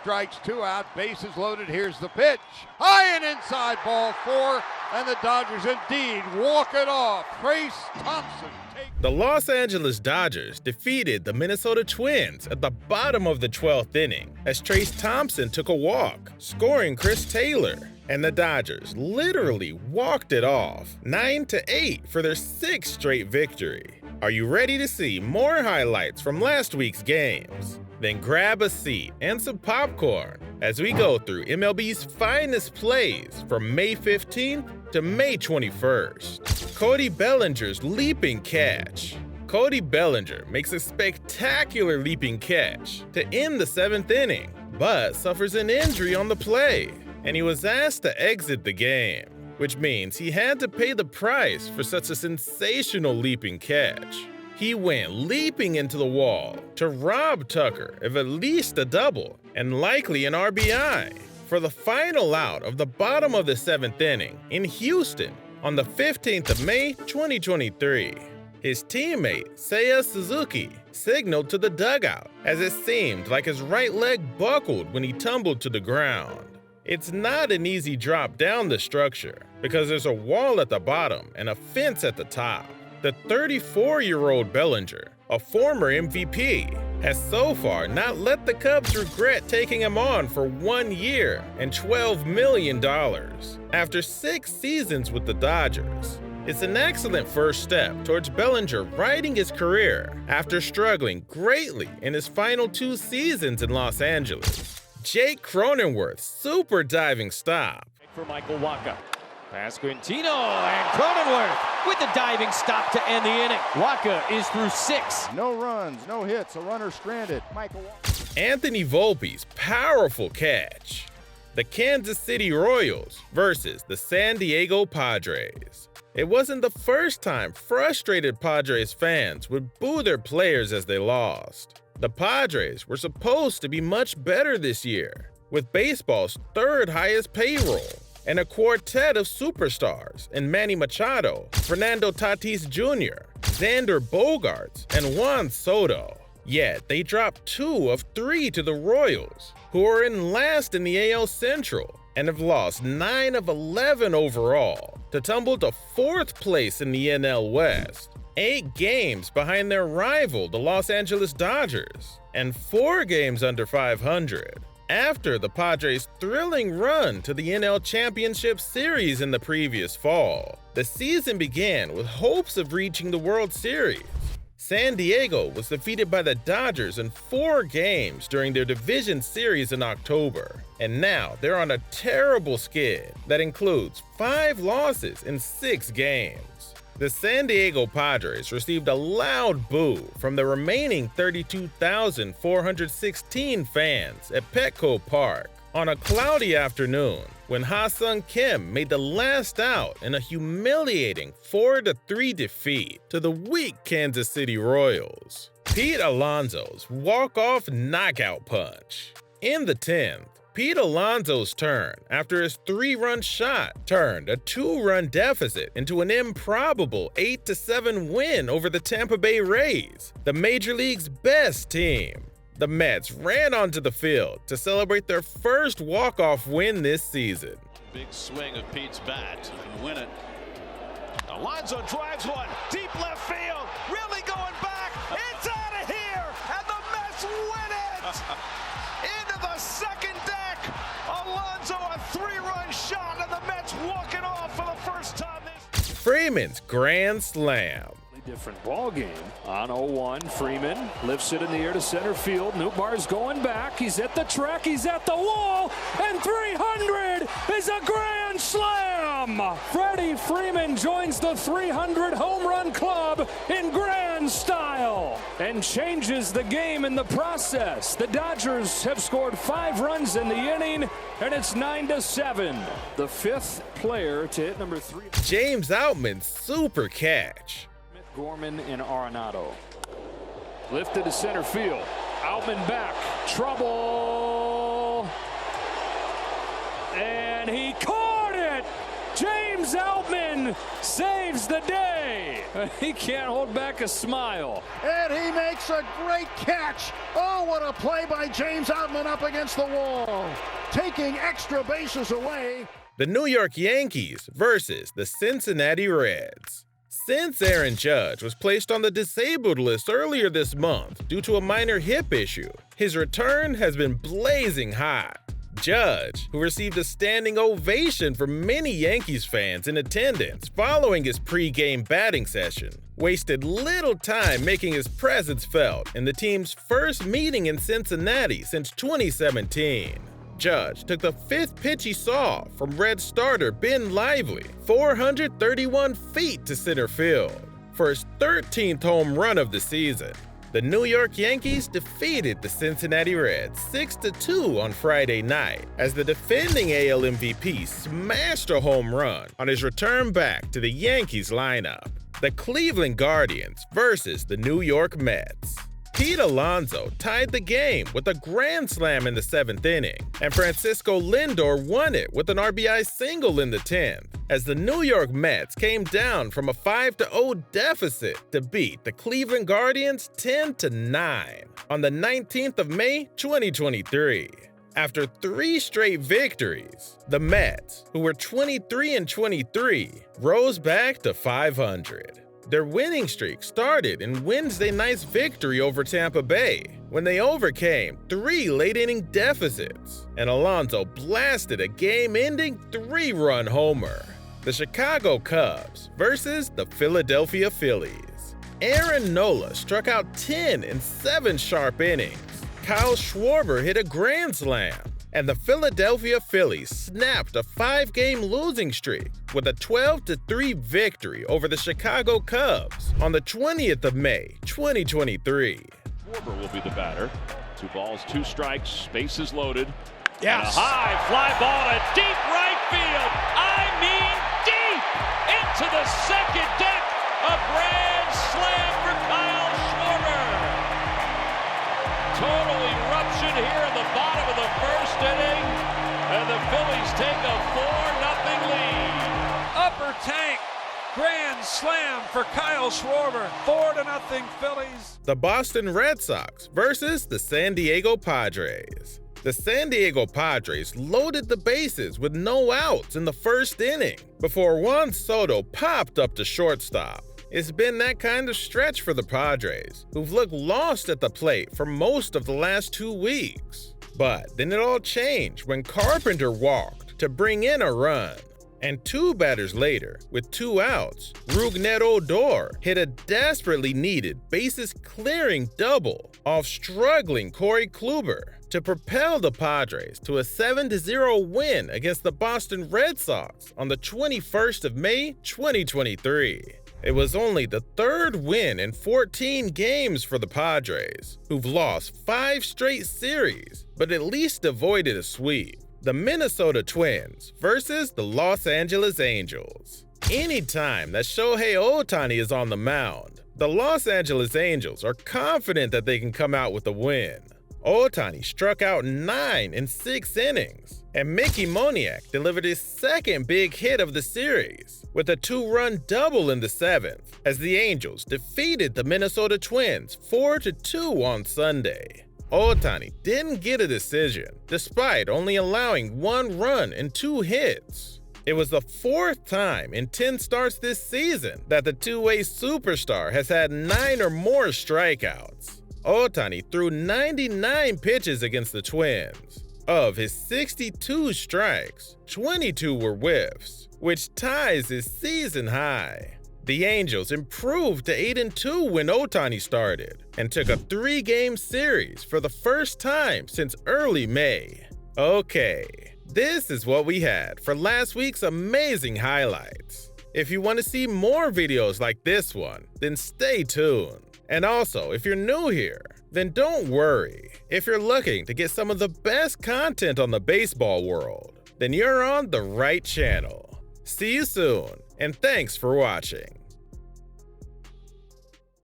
Strikes, 2 out, bases loaded. Here's the pitch. High and inside, ball 4, and the Dodgers indeed walk it off. Trayce Thompson. The Los Angeles Dodgers defeated the Minnesota Twins at the bottom of the 12th inning as Trayce Thompson took a walk, scoring Chris Taylor. And the Dodgers literally walked it off, 9-8 for their 6th straight victory. Are you ready to see more highlights from last week's games? Then grab a seat and some popcorn as we go through MLB's finest plays from May 15th to May 21st. Cody Bellinger's leaping catch. Cody Bellinger makes a spectacular leaping catch to end the 7th inning, but suffers an injury on the play, and he was asked to exit the game, which means he had to pay the price for such a sensational leaping catch. He went leaping into the wall to rob Tucker of at least a double and likely an RBI for the final out of the bottom of the 7th inning in Houston on the 15th of May 2023. His teammate, Seiya Suzuki, signaled to the dugout as it seemed like his right leg buckled when he tumbled to the ground. It's not an easy drop down the structure because there's a wall at the bottom and a fence at the top. The 34-year-old Bellinger, a former MVP, has so far not let the Cubs regret taking him on for 1 year and $12 million after 6 seasons with the Dodgers. It's an excellent first step towards Bellinger righting his career after struggling greatly in his final 2 seasons in Los Angeles. Jake Cronenworth's super diving stop. For Michael Wacha. Pass Quintino and Cronenworth with the diving stop to end the inning. Wacha is through 6. No runs, no hits, a runner stranded. Michael Wacha. Anthony Volpe's powerful catch. The Kansas City Royals versus the San Diego Padres. It wasn't the first time frustrated Padres fans would boo their players as they lost. The Padres were supposed to be much better this year, with baseball's 3rd highest payroll and a quartet of superstars in Manny Machado, Fernando Tatis Jr., Xander Bogaerts, and Juan Soto. Yet they dropped 2 of 3 to the Royals, who are in last in the AL Central and have lost 9 of 11 overall to tumble to 4th place in the NL West, 8 games behind their rival, the Los Angeles Dodgers, and 4 games under 500. After the Padres' thrilling run to the NL Championship Series in the previous fall, the season began with hopes of reaching the World Series. San Diego was defeated by the Dodgers in 4 games during their division series in October, and now they're on a terrible skid that includes 5 losses in 6 games. The San Diego Padres received a loud boo from the remaining 32,416 fans at Petco Park on a cloudy afternoon when Ha-Sung Kim made the last out in a humiliating 4-3 defeat to the weak Kansas City Royals. Pete Alonso's walk-off knockout punch. In the 10th, Pete Alonso's turn after his 3-run shot turned a 2-run deficit into an improbable 8-7 win over the Tampa Bay Rays, the Major League's best team. The Mets ran onto the field to celebrate their first walk-off win this season. Big swing of Pete's bat and win it. Alonso drives one deep left field, really going back. It's out of here, and the Mets win it. Into the second deck, Alonso a 3-run shot, and the Mets walk it off for the first time this. Freeman's grand slam. Different ball game. On 0-1, Freeman lifts it in the air to center field. Newbar's going back. He's at the track. He's at the wall. And 300 is a grand slam. Freddie Freeman joins the 300 home run club in grand style and changes the game in the process. The Dodgers have scored 5 runs in the inning, and it's 9-7. The 5th player to hit number 3. James Outman's super catch. Gorman and Arenado. Lifted to center field. Outman back. Trouble. And he caught it. James Outman Thompson saves the day. He can't hold back a smile. And he makes a great catch. Oh, what a play by James Outman up against the wall. Taking extra bases away. The New York Yankees versus the Cincinnati Reds. Since Aaron Judge was placed on the disabled list earlier this month due to a minor hip issue, his return has been blazing hot. Judge, who received a standing ovation from many Yankees fans in attendance following his pre-game batting session, wasted little time making his presence felt in the team's first meeting in Cincinnati since 2017. Judge took the fifth pitch he saw from Red starter Ben Lively 431 feet to center field for his 13th home run of the season. The New York Yankees defeated the Cincinnati Reds 6-2 on Friday night as the defending AL MVP smashed a home run on his return back to the Yankees lineup. The Cleveland Guardians versus the New York Mets. Pete Alonso tied the game with a grand slam in the 7th inning, and Francisco Lindor won it with an RBI single in the 10th, as the New York Mets came down from a 5-0 deficit to beat the Cleveland Guardians 10-9 on the 19th of May, 2023. After 3 straight victories, the Mets, who were 23-23, rose back to 500. Their winning streak started in Wednesday night's victory over Tampa Bay, when they overcame 3 late-inning deficits, and Alonso blasted a game-ending 3-run homer. The Chicago Cubs versus the Philadelphia Phillies. Aaron Nola struck out 10 in 7 sharp innings. Kyle Schwarber hit a grand slam, and the Philadelphia Phillies snapped a 5-game losing streak with a 12-3 victory over the Chicago Cubs on the 20th of May, 2023. Schwarber will be the batter. 2 balls, 2 strikes, bases loaded. Yes. And a high fly ball to deep right field. I mean deep into the second deck. A grand slam for Kyle Schwarber. Total eruption here in the bottom of the first inning, and the Phillies take a 4-0 lead. Upper tank, grand slam for Kyle Schwarber, 4-0 Phillies. The Boston Red Sox versus the San Diego Padres. The San Diego Padres loaded the bases with no outs in the first inning before Juan Soto popped up to shortstop. It's been that kind of stretch for the Padres, who've looked lost at the plate for most of the last 2 weeks. But then it all changed when Carpenter walked to bring in a run. And 2 batters later, with 2 outs, Rougned Odor hit a desperately needed bases-clearing double off struggling Corey Kluber to propel the Padres to a 7-0 win against the Boston Red Sox on the 21st of May, 2023. It was only the 3rd win in 14 games for the Padres, who've lost 5 straight series, but at least avoided a sweep. The Minnesota Twins versus the Los Angeles Angels. Anytime that Shohei Ohtani is on the mound, the Los Angeles Angels are confident that they can come out with a win. Ohtani struck out 9 in 6 innings, and Mickey Moniak delivered his 2nd big hit of the series with a 2-run double in the 7th as the Angels defeated the Minnesota Twins 4-2 on Sunday. Ohtani didn't get a decision despite only allowing 1 run and 2 hits. It was the 4th time in 10 starts this season that the two-way superstar has had 9 or more strikeouts. Ohtani threw 99 pitches against the Twins. Of his 62 strikes, 22 were whiffs, which ties his season high. The Angels improved to 8-2 when Ohtani started and took a 3-game series for the first time since early May. Okay, this is what we had for last week's amazing highlights. If you want to see more videos like this one, then stay tuned. And also, if you're new here, then don't worry. If you're looking to get some of the best content on the baseball world, then you're on the right channel. See you soon, and thanks for watching.